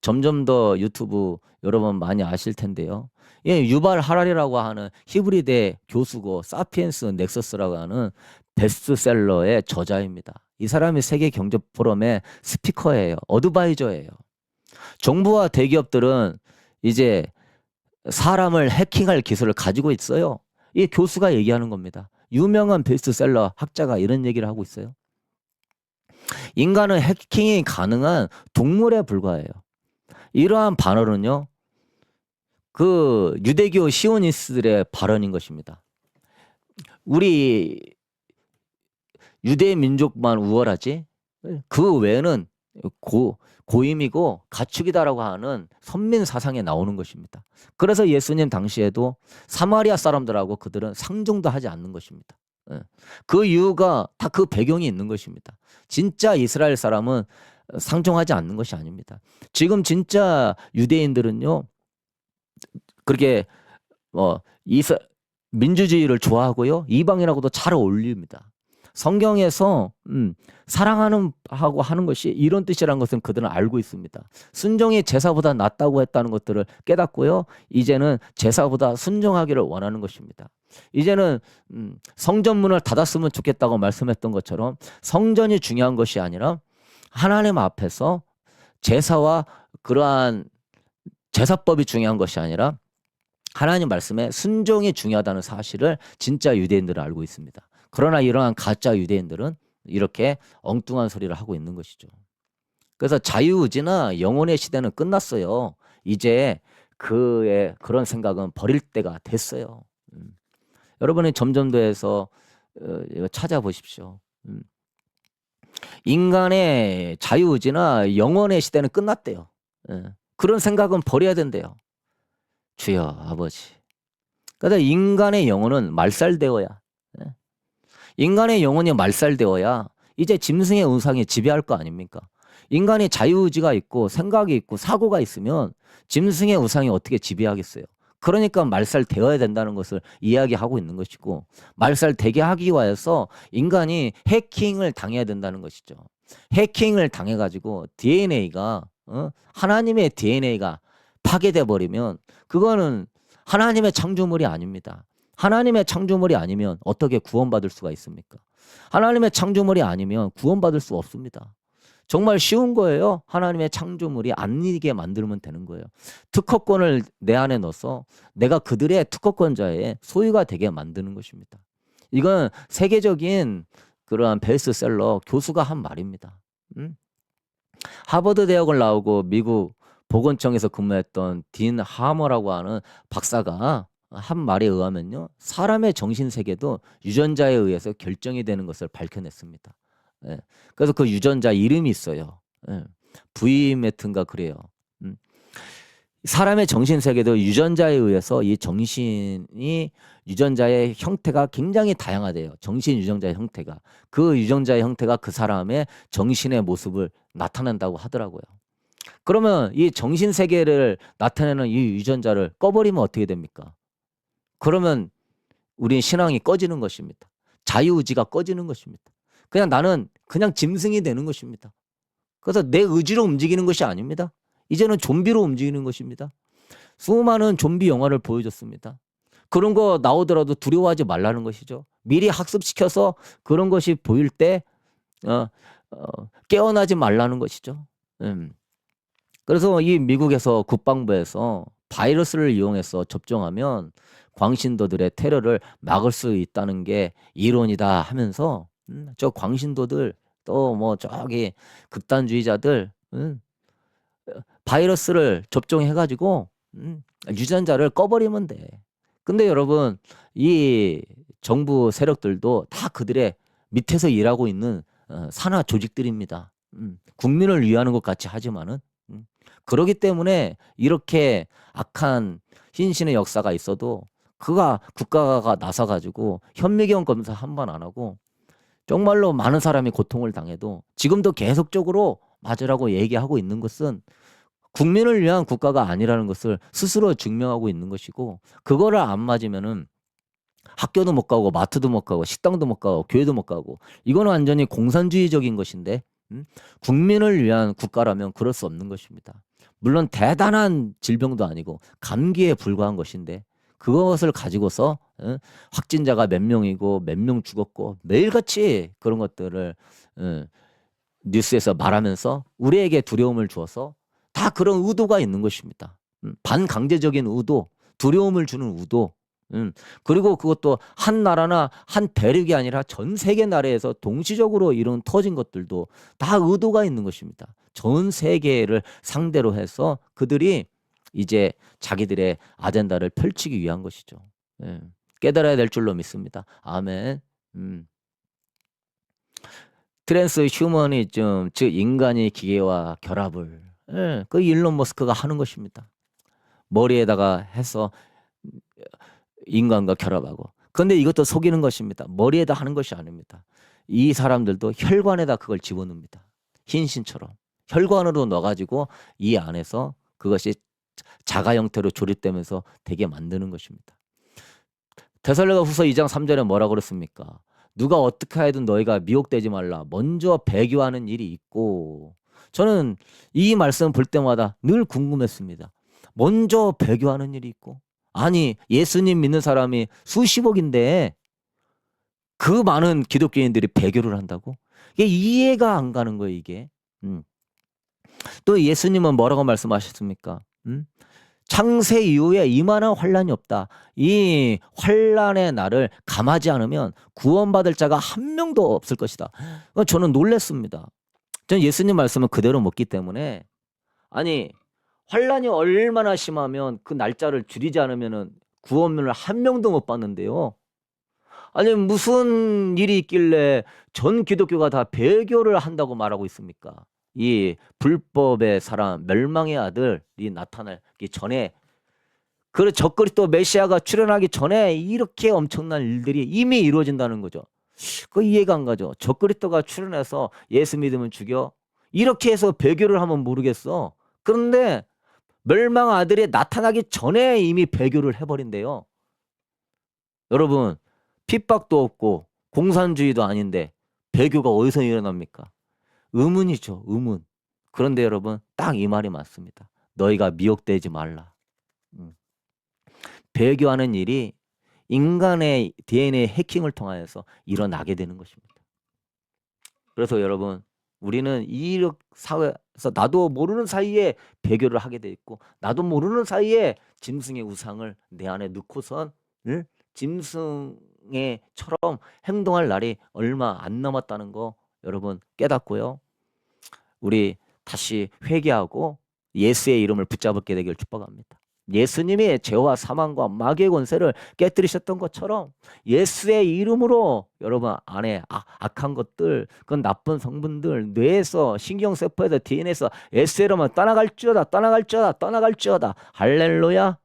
점점 더 유튜브 여러분 많이 아실 텐데요. 예, 유발 하랄이라고 하는 히브리대 교수고 사피엔스 넥서스라고 하는 베스트셀러의 저자입니다. 이 사람이 세계 경제 포럼의 스피커예요. 어드바이저예요. 정부와 대기업들은 이제 사람을 해킹할 기술을 가지고 있어요. 이 교수가 얘기하는 겁니다. 유명한 베스트셀러 학자가 이런 얘기를 하고 있어요. 인간은 해킹이 가능한 동물에 불과해요. 이러한 발언은요, 그 유대교 시오니스트들의 발언인 것입니다. 우리 유대 민족만 우월하지 그 외에는 고임이고 가축이다라고 하는 선민 사상에 나오는 것입니다. 그래서 예수님 당시에도 사마리아 사람들하고 그들은 상종도 하지 않는 것입니다. 그 이유가 다 그 배경이 있는 것입니다. 진짜 이스라엘 사람은 상종하지 않는 것이 아닙니다. 지금 진짜 유대인들은요, 그렇게 민주주의를 좋아하고요, 이방인하고도 잘 어울립니다. 성경에서 사랑하는 하고 하는 것이 이런 뜻이라는 것은 그들은 알고 있습니다. 순종이 제사보다 낫다고 했다는 것들을 깨닫고요, 이제는 제사보다 순종하기를 원하는 것입니다. 이제는 성전문을 닫았으면 좋겠다고 말씀했던 것처럼 성전이 중요한 것이 아니라 하나님 앞에서 제사와 그러한 제사법이 중요한 것이 아니라 하나님 말씀에 순종이 중요하다는 사실을 진짜 유대인들은 알고 있습니다. 그러나 이러한 가짜 유대인들은 이렇게 엉뚱한 소리를 하고 있는 것이죠. 그래서 자유의지나 영혼의 시대는 끝났어요. 이제 그의 그런 생각은 버릴 때가 됐어요. 여러분이 점점도에서 찾아보십시오. 인간의 자유의지나 영혼의 시대는 끝났대요. 그런 생각은 버려야 된대요. 주여 아버지. 그래서 인간의 영혼은 말살되어야, 인간의 영혼이 말살되어야 이제 짐승의 우상이 지배할 거 아닙니까? 인간이 자유의지가 있고 생각이 있고 사고가 있으면 짐승의 우상이 어떻게 지배하겠어요? 그러니까 말살되어야 된다는 것을 이야기하고 있는 것이고, 말살되게 하기 위해서 인간이 해킹을 당해야 된다는 것이죠. 해킹을 당해가지고 DNA가 하나님의 DNA가 파괴돼 버리면 그거는 하나님의 창조물이 아닙니다. 하나님의 창조물이 아니면 어떻게 구원받을 수가 있습니까? 하나님의 창조물이 아니면 구원받을 수 없습니다. 정말 쉬운 거예요. 하나님의 창조물이 아니게 만들면 되는 거예요. 특허권을 내 안에 넣어서 내가 그들의 특허권자의 소유가 되게 만드는 것입니다. 이건 세계적인 그러한 베스트셀러 교수가 한 말입니다. 하버드 대학을 나오고 미국 보건청에서 근무했던 딘 하머라고 하는 박사가 한 말에 의하면요, 사람의 정신세계도 유전자에 의해서 결정이 되는 것을 밝혀냈습니다. 그래서 그 유전자 이름이 있어요. V매트인가 그래요. 사람의 정신세계도 유전자에 의해서 이 정신이 유전자의 형태가 굉장히 다양하대요. 정신 유전자의 형태가. 그 유전자의 형태가 그 사람의 정신의 모습을 나타낸다고 하더라고요. 그러면 이 정신세계를 나타내는 이 유전자를 꺼버리면 어떻게 됩니까? 그러면 우린 신앙이 꺼지는 것입니다. 자유의지가 꺼지는 것입니다. 그냥 나는 그냥 짐승이 되는 것입니다. 그래서 내 의지로 움직이는 것이 아닙니다. 이제는 좀비로 움직이는 것입니다. 수많은 좀비 영화를 보여줬습니다. 그런 거 나오더라도 두려워하지 말라는 것이죠. 미리 학습시켜서 그런 것이 보일 때 깨어나지 말라는 것이죠. 그래서 이 미국에서 국방부에서 바이러스를 이용해서 접종하면 광신도들의 테러를 막을 수 있다는 게 이론이다 하면서 저 광신도들 또 뭐 저기 극단주의자들 바이러스를 접종해가지고 유전자를 꺼버리면 돼. 근데 여러분, 이 정부 세력들도 다 그들의 밑에서 일하고 있는 산하 조직들입니다. 국민을 위하는 것 같이 하지만은 그러기 때문에 이렇게 악한 신신의 역사가 있어도 국가가 나서가지고 현미경 검사 한 번 안 하고 정말로 많은 사람이 고통을 당해도 지금도 계속적으로 맞으라고 얘기하고 있는 것은 국민을 위한 국가가 아니라는 것을 스스로 증명하고 있는 것이고, 그거를 안 맞으면은 학교도 못 가고 마트도 못 가고 식당도 못 가고 교회도 못 가고, 이거는 완전히 공산주의적인 것인데 국민을 위한 국가라면 그럴 수 없는 것입니다. 물론 대단한 질병도 아니고 감기에 불과한 것인데 그것을 가지고서 확진자가 몇 명이고 몇 명 죽었고 매일같이 그런 것들을 뉴스에서 말하면서 우리에게 두려움을 주어서 다 그런 의도가 있는 것입니다. 반강제적인 의도, 두려움을 주는 의도. 그리고 그것도 한 나라나 한 대륙이 아니라 전 세계 나라에서 동시적으로 이런 터진 것들도 다 의도가 있는 것입니다. 전 세계를 상대로 해서 그들이 이제 자기들의 아젠다를 펼치기 위한 것이죠. 예. 깨달아야 될 줄로 믿습니다. 아멘. 트랜스 휴머니즘, 즉 인간이 기계와 결합을 그 일론 머스크가 하는 것입니다. 머리에다가 해서 인간과 결합하고. 그런데 이것도 속이는 것입니다. 머리에다 하는 것이 아닙니다. 이 사람들도 혈관에다 그걸 집어넣습니다. 흰신처럼 혈관으로 넣어가지고 이 안에서 그것이 자가 형태로 조립되면서 되게 만드는 것입니다. 데살로가후서 2장 3절에 뭐라고 그랬습니까? 누가 어떻게 하든 너희가 미혹되지 말라. 먼저 배교하는 일이 있고. 저는 이 말씀 볼 때마다 늘 궁금했습니다. 먼저 배교하는 일이 있고. 아니 예수님 믿는 사람이 수십억인데 그 많은 기독교인들이 배교를 한다고? 이게 이해가 안 가는 거예요 이게. 또 예수님은 뭐라고 말씀하셨습니까? 창세 이후에 이만한 환란이 없다. 이 환란의 날을 감하지 않으면 구원받을 자가 한 명도 없을 것이다. 저는 놀랐습니다. 저는 예수님 말씀을 그대로 먹기 때문에 아니 환란이 얼마나 심하면 그 날짜를 줄이지 않으면 구원을 한 명도 못 받는데요. 아니 무슨 일이 있길래 전 기독교가 다 배교를 한다고 말하고 있습니까? 이 불법의 사람 멸망의 아들이 나타나기 전에 그 적그리스도 메시아가 출현하기 전에 이렇게 엄청난 일들이 이미 이루어진다는 거죠. 그 이해가 안 가죠. 적그리스도가 출현해서 예수 믿으면 죽여 이렇게 해서 배교를 하면 모르겠어. 그런데 멸망 아들이 나타나기 전에 이미 배교를 해버린대요. 여러분 핍박도 없고 공산주의도 아닌데 배교가 어디서 일어납니까? 의문이죠. 의문. 그런데 여러분 딱 이 말이 맞습니다. 너희가 미혹되지 말라. 배교하는 일이 인간의 DNA 해킹을 통하여서 일어나게 되는 것입니다. 그래서 여러분 우리는 이 사회에서 나도 모르는 사이에 배교를 하게 돼 있고 나도 모르는 사이에 짐승의 우상을 내 안에 넣고선 짐승의처럼 행동할 날이 얼마 안 남았다는 거 여러분 깨닫고요. 우리 다시 회개하고 예수의 이름을 붙잡게 되길 축복합니다. 예수님이 죄와 사망과 마귀의 권세를 깨뜨리셨던 것처럼 예수의 이름으로 여러분 안에 악한 것들, 그건 나쁜 성분들 뇌에서 신경세포에서 DNA에서 예수의 이름은 떠나갈지어다, 떠나갈지어다, 떠나갈지어다. 할렐루야.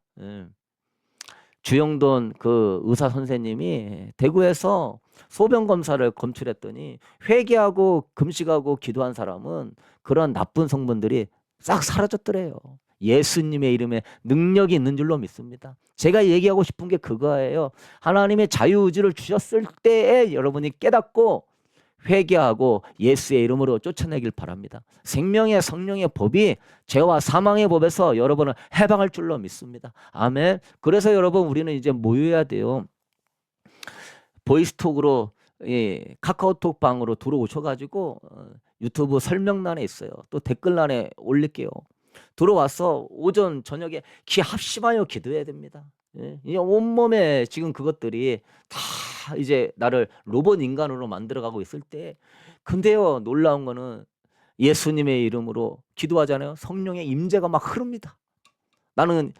주영돈 그 의사 선생님이 대구에서 소변 검사를 검출했더니 회개하고 금식하고 기도한 사람은 그런 나쁜 성분들이 싹 사라졌더래요. 예수님의 이름에 능력이 있는 줄로 믿습니다. 제가 얘기하고 싶은 게 그거예요. 하나님의 자유의지를 주셨을 때에 여러분이 깨닫고 회개하고 예수의 이름으로 쫓아내길 바랍니다. 생명의 성령의 법이 죄와 사망의 법에서 여러분을 해방할 줄로 믿습니다. 아멘. 그래서 여러분 우리는 이제 모여야 돼요. 보이스톡으로 카카오톡 방으로 들어오셔가지고 유튜브 설명란에 있어요. 또 댓글란에 올릴게요. 들어와서 오전 저녁에 합심하여 기도해야 됩니다. 이 온몸에 지금 그것들이 다 이제 나를 로봇 인간으로 만들어가고 있을 때 근데요 놀라운 거는 예수님의 이름으로 기도하잖아요. 성령의 임재가 막 흐릅니다. 나는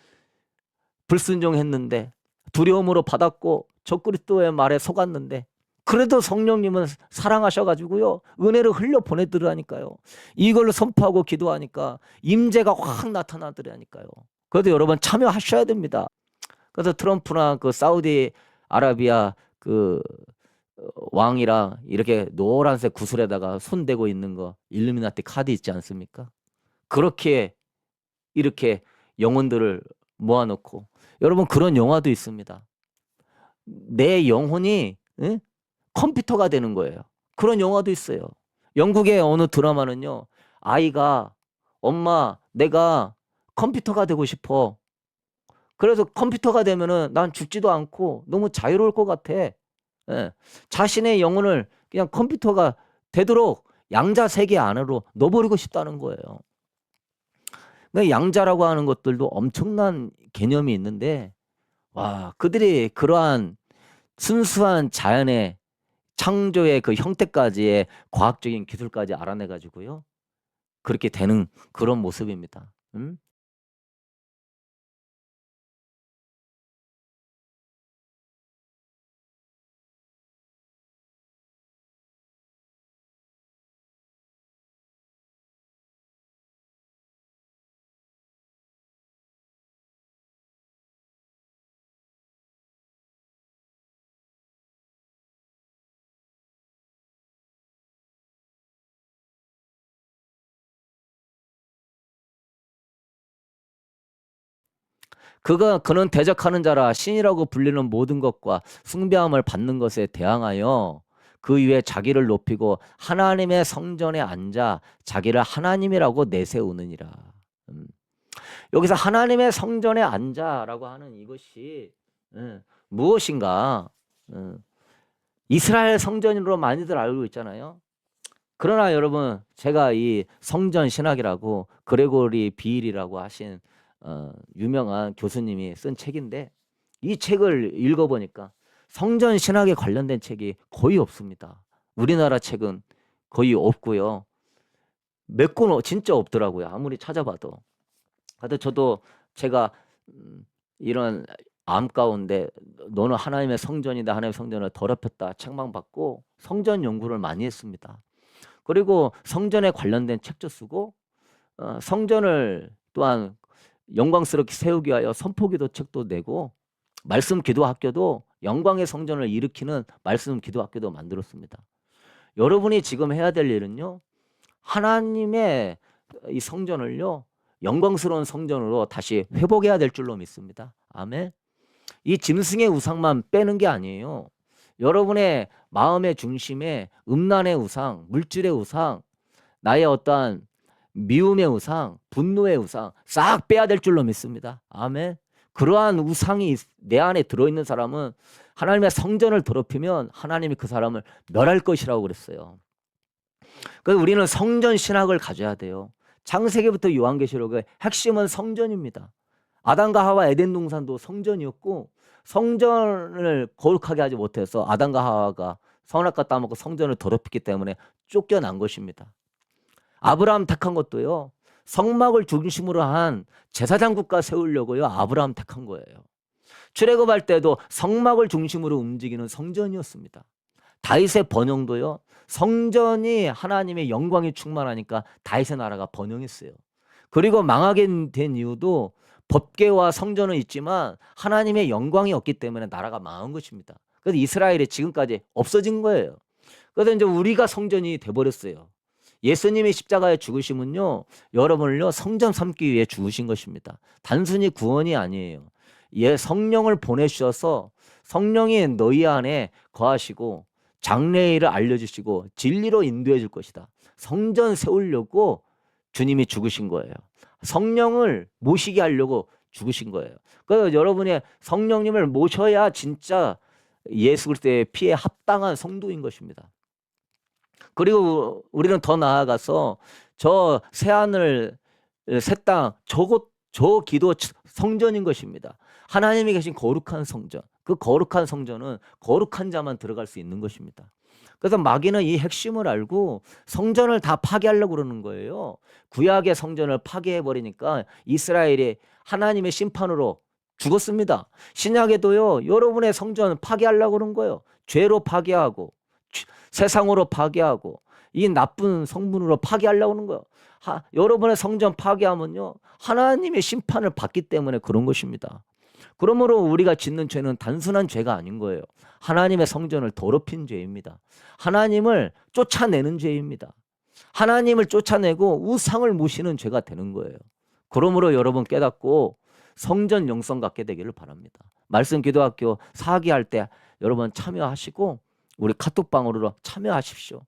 불순종했는데 두려움으로 받았고 적그리스도의 말에 속았는데 그래도 성령님은 사랑하셔가지고요 은혜를 흘려 보내드리라니까요. 이걸로 선포하고 기도하니까 임재가 확 나타나더라니까요. 그래도 여러분 참여하셔야 됩니다. 그래서 트럼프나 그 사우디 아라비아 그 왕이랑 이렇게 노란색 구슬에다가 손 대고 있는 거 일루미나티 카드 있지 않습니까? 그렇게 이렇게 영혼들을 모아놓고 여러분 그런 영화도 있습니다. 내 영혼이 컴퓨터가 되는 거예요. 그런 영화도 있어요. 영국의 어느 드라마는요. 아이가 엄마 내가 컴퓨터가 되고 싶어. 그래서 컴퓨터가 되면은 난 죽지도 않고 너무 자유로울 것 같아. 예. 자신의 영혼을 그냥 컴퓨터가 되도록 양자 세계 안으로 넣어버리고 싶다는 거예요. 그러니까 양자라고 하는 것들도 엄청난 개념이 있는데, 와, 그들이 그러한 순수한 자연의 창조의 그 형태까지의 과학적인 기술까지 알아내 가지고요. 그렇게 되는 그런 모습입니다. 그는 대적하는 자라 신이라고 불리는 모든 것과 숭배함을 받는 것에 대항하여 그 위에 자기를 높이고 하나님의 성전에 앉아 자기를 하나님이라고 내세우느니라. 여기서 하나님의 성전에 앉아라고 하는 이것이 무엇인가? 이스라엘 성전으로 많이들 알고 있잖아요. 그러나 여러분, 제가 이 성전 신학이라고 그레고리 비일이라고 하신 유명한 교수님이 쓴 책인데, 이 책을 읽어보니까 성전 신학에 관련된 책이 거의 없습니다. 우리나라 책은 거의 없고요. 몇 권 진짜 없더라고요. 아무리 찾아봐도. 하여튼 저도 제가 이런 암 가운데 너는 하나님의 성전이다, 하나님의 성전을 더럽혔다 책망받고 성전 연구를 많이 했습니다. 그리고 성전에 관련된 책도 쓰고 성전을 또한 영광스럽게 세우기 위하여 선포기도 책도 내고 말씀 기도 학교도 영광의 성전을 일으키는 말씀 기도 학교도 만들었습니다. 여러분이 지금 해야 될 일은요, 하나님의 이 성전을요 영광스러운 성전으로 다시 회복해야 될 줄로 믿습니다. 아멘. 이 짐승의 우상만 빼는 게 아니에요. 여러분의 마음의 중심에 음란의 우상, 물질의 우상, 나의 어떠한 미움의 우상, 분노의 우상 싹 빼야 될 줄로 믿습니다. 아멘. 그러한 우상이 내 안에 들어있는 사람은 하나님의 성전을 더럽히면 하나님이 그 사람을 멸할 것이라고 그랬어요. 그래서 우리는 성전 신학을 가져야 돼요. 창세기부터 요한계시록의 핵심은 성전입니다. 아담과 하와 에덴 동산도 성전이었고, 성전을 거룩하게 하지 못해서 아담과 하와가 선악과 따먹고 성전을 더럽혔기 때문에 쫓겨난 것입니다. 아브라함 택한 것도요, 성막을 중심으로 한 제사장 국가 세우려고요 아브라함 택한 거예요. 출애굽할 때도 성막을 중심으로 움직이는 성전이었습니다. 다윗의 번영도요, 성전이 하나님의 영광이 충만하니까 다윗의 나라가 번영했어요. 그리고 망하게 된 이유도 법궤와 성전은 있지만 하나님의 영광이 없기 때문에 나라가 망한 것입니다. 그래서 이스라엘이 지금까지 없어진 거예요. 그래서 이제 우리가 성전이 돼버렸어요. 예수님이 십자가에 죽으심은요, 여러분을요 성전 삼기 위해 죽으신 것입니다. 단순히 구원이 아니에요. 성령을 보내주셔서 성령이 너희 안에 거하시고 장래일을 알려주시고 진리로 인도해 줄 것이다. 성전 세우려고 주님이 죽으신 거예요. 성령을 모시게 하려고 죽으신 거예요. 그래서 여러분의 성령님을 모셔야 진짜 예수 그리스도의 피에 합당한 성도인 것입니다. 그리고 우리는 더 나아가서 저 새하늘 새 땅 저 기도 성전인 것입니다. 하나님이 계신 거룩한 성전. 그 거룩한 성전은 거룩한 자만 들어갈 수 있는 것입니다. 그래서 마귀는 이 핵심을 알고 성전을 다 파괴하려고 그러는 거예요. 구약의 성전을 파괴해버리니까 이스라엘이 하나님의 심판으로 죽었습니다. 신약에도요, 여러분의 성전 파괴하려고 그러는 거예요. 죄로 파괴하고 세상으로 파괴하고 이 나쁜 성분으로 파괴하려고 하는 거예요. 여러분의 성전 파괴하면요, 하나님의 심판을 받기 때문에 그런 것입니다. 그러므로 우리가 짓는 죄는 단순한 죄가 아닌 거예요. 하나님의 성전을 더럽힌 죄입니다. 하나님을 쫓아내는 죄입니다. 하나님을 쫓아내고 우상을 모시는 죄가 되는 거예요. 그러므로 여러분 깨닫고 성전 영성 갖게 되기를 바랍니다. 말씀 기도학교 사기할 때 여러분 참여하시고 우리 카톡방으로 참여하십시오.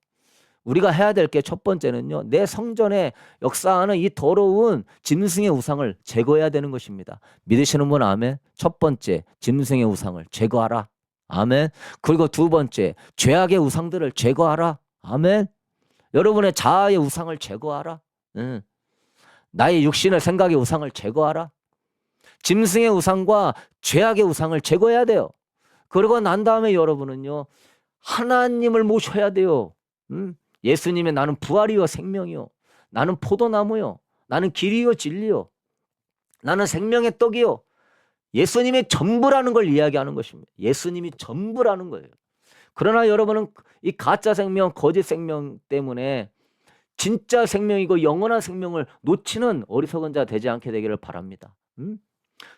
우리가 해야 될 게 첫 번째는요, 내 성전에 역사하는 이 더러운 짐승의 우상을 제거해야 되는 것입니다. 믿으시는 분 아멘. 첫 번째, 짐승의 우상을 제거하라. 아멘. 그리고 두 번째, 죄악의 우상들을 제거하라. 아멘. 여러분의 자아의 우상을 제거하라. 나의 육신의 생각의 우상을 제거하라. 짐승의 우상과 죄악의 우상을 제거해야 돼요. 그러고 난 다음에 여러분은요, 하나님을 모셔야 돼요. 예수님의 나는 부활이요 생명이요, 나는 포도나무요, 나는 길이요 진리요, 나는 생명의 떡이요. 예수님의 전부라는 걸 이야기하는 것입니다. 예수님이 전부라는 거예요. 그러나 여러분은 이 가짜 생명, 거짓 생명 때문에 진짜 생명이고 영원한 생명을 놓치는 어리석은 자 되지 않게 되기를 바랍니다.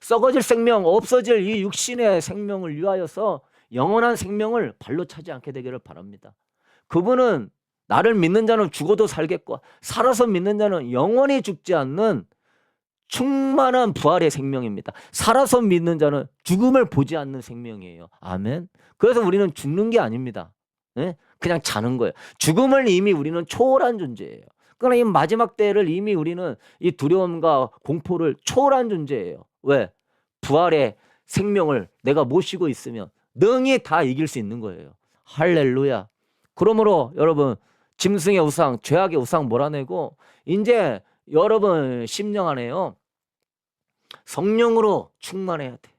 썩어질 생명, 없어질 이 육신의 생명을 위하여서 영원한 생명을 발로 차지 않게 되기를 바랍니다. 그분은 나를 믿는 자는 죽어도 살겠고 살아서 믿는 자는 영원히 죽지 않는 충만한 부활의 생명입니다. 살아서 믿는 자는 죽음을 보지 않는 생명이에요. 아멘. 그래서 우리는 죽는 게 아닙니다. 그냥 자는 거예요. 죽음을 이미 우리는 초월한 존재예요. 그러나 이 마지막 때를 이미 우리는 이 두려움과 공포를 초월한 존재예요. 왜? 부활의 생명을 내가 모시고 있으면 능히 다 이길 수 있는 거예요. 할렐루야. 그러므로 여러분, 짐승의 우상, 죄악의 우상 몰아내고 이제 여러분 심령 안에요, 성령으로 충만해야 돼.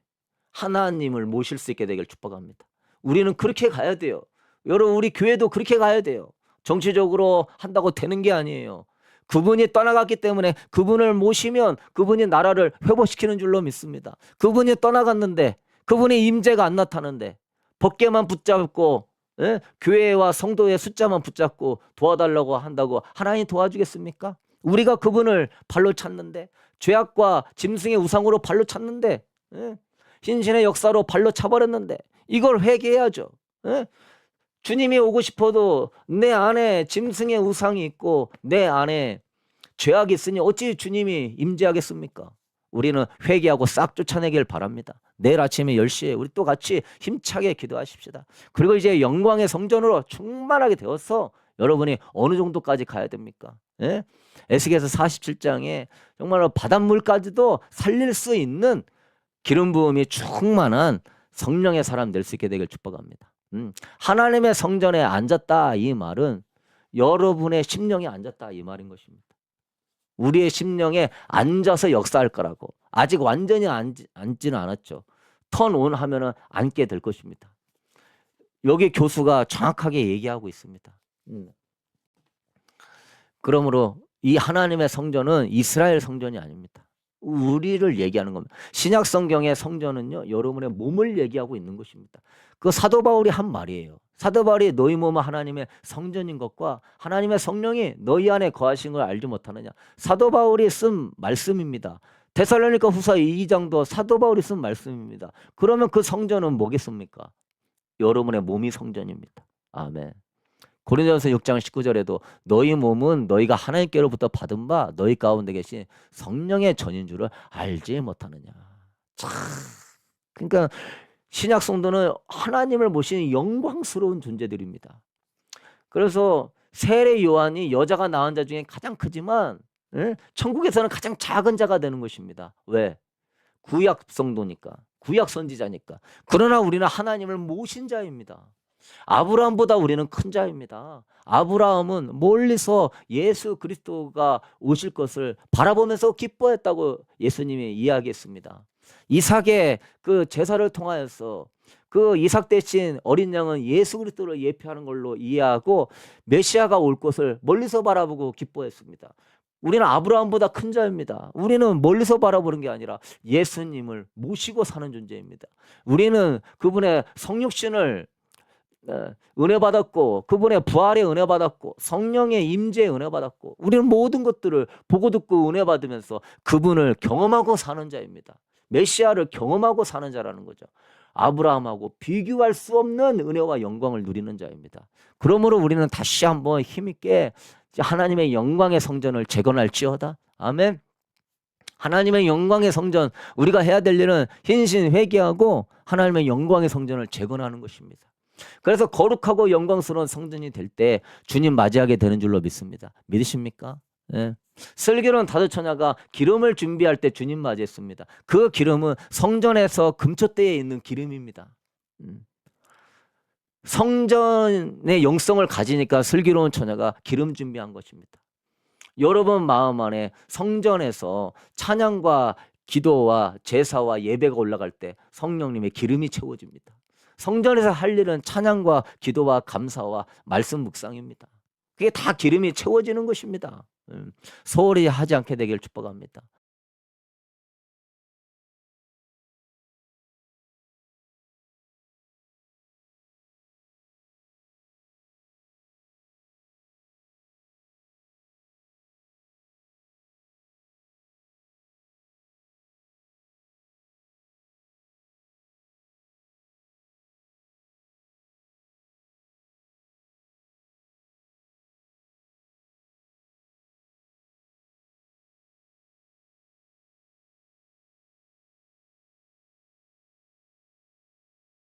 하나님을 모실 수 있게 되길 축복합니다. 우리는 그렇게 가야 돼요. 여러분, 우리 교회도 그렇게 가야 돼요. 정치적으로 한다고 되는 게 아니에요. 그분이 떠나갔기 때문에 그분을 모시면 그분이 나라를 회복시키는 줄로 믿습니다. 그분이 떠나갔는데, 그분의 임재가 안 나타나는데 법계만 붙잡고 교회와 성도의 숫자만 붙잡고 도와달라고 한다고 하나님 도와주겠습니까? 우리가 그분을 발로 찼는데, 죄악과 짐승의 우상으로 발로 찼는데, 신신의 역사로 발로 차버렸는데 이걸 회개해야죠. 주님이 오고 싶어도 내 안에 짐승의 우상이 있고 내 안에 죄악이 있으니 어찌 주님이 임재하겠습니까? 우리는 회개하고 싹 쫓아내길 바랍니다. 내일 아침에 10시에 우리 또 같이 힘차게 기도하십시다. 그리고 이제 영광의 성전으로 충만하게 되어서 여러분이 어느 정도까지 가야 됩니까? 에스겔서 47장에 정말로 바닷물까지도 살릴 수 있는 기름 부음이 충만한 성령의 사람 될 수 있게 되길 축복합니다. 하나님의 성전에 앉았다, 이 말은 여러분의 심령에 앉았다, 이 말인 것입니다. 우리의 심령에 앉아서 역사할 거라고. 아직 완전히 앉지는 않았죠. 턴온 하면은 앉게 될 것입니다. 여기 교수가 정확하게 얘기하고 있습니다. 그러므로 이 하나님의 성전은 이스라엘 성전이 아닙니다. 우리를 얘기하는 겁니다. 신약 성경의 성전은요, 여러분의 몸을 얘기하고 있는 것입니다. 그 사도 바울이 한 말이에요. 사도 바울이 너희 몸은 하나님의 성전인 것과 하나님의 성령이 너희 안에 거하신 걸 알지 못하느냐. 사도 바울이 쓴 말씀입니다. 데살로니가 후서 2장도 사도 바울이 쓴 말씀입니다. 그러면 그 성전은 뭐겠습니까? 여러분의 몸이 성전입니다. 아멘. 고린도전서 6장 19절에도 너희 몸은 너희가 하나님께로부터 받은 바 너희 가운데 계신 성령의 전인 줄을 알지 못하느냐. 참. 그러니까 신약 성도는 하나님을 모시는 영광스러운 존재들입니다. 그래서 세례 요한이 여자가 낳은 자 중에 가장 크지만 천국에서는 가장 작은 자가 되는 것입니다. 왜? 구약 성도니까, 구약 선지자니까. 그러나 우리는 하나님을 모신 자입니다. 아브라함보다 우리는 큰 자입니다. 아브라함은 멀리서 예수 그리스도가 오실 것을 바라보면서 기뻐했다고 예수님이 이야기했습니다. 이삭의 그 제사를 통하여서 그 이삭 대신 어린 양은 예수 그리스도를 예표하는 걸로 이해하고 메시아가 올 것을 멀리서 바라보고 기뻐했습니다. 우리는 아브라함보다 큰 자입니다. 우리는 멀리서 바라보는 게 아니라 예수님을 모시고 사는 존재입니다. 우리는 그분의 성육신을 은혜 받았고, 그분의 부활의 은혜 받았고, 성령의 임재의 은혜 받았고, 우리는 모든 것들을 보고 듣고 은혜 받으면서 그분을 경험하고 사는 자입니다. 메시아를 경험하고 사는 자라는 거죠. 아브라함하고 비교할 수 없는 은혜와 영광을 누리는 자입니다. 그러므로 우리는 다시 한번 힘있게 하나님의 영광의 성전을 재건할지어다. 아멘. 하나님의 영광의 성전, 우리가 해야 될 일은 힘신 회개하고 하나님의 영광의 성전을 재건하는 것입니다. 그래서 거룩하고 영광스러운 성전이 될 때 주님 맞이하게 되는 줄로 믿습니다. 믿으십니까? 예. 슬기로운 다섯 처녀가 기름을 준비할 때 주님 맞이했습니다. 그 기름은 성전에서 금초대에 있는 기름입니다. 성전의 영성을 가지니까 슬기로운 처녀가 기름 준비한 것입니다. 여러분 마음 안에 성전에서 찬양과 기도와 제사와 예배가 올라갈 때 성령님의 기름이 채워집니다. 성전에서 할 일은 찬양과 기도와 감사와 말씀 묵상입니다. 그게 다 기름이 채워지는 것입니다. 소홀히 하지 않게 되길 축복합니다.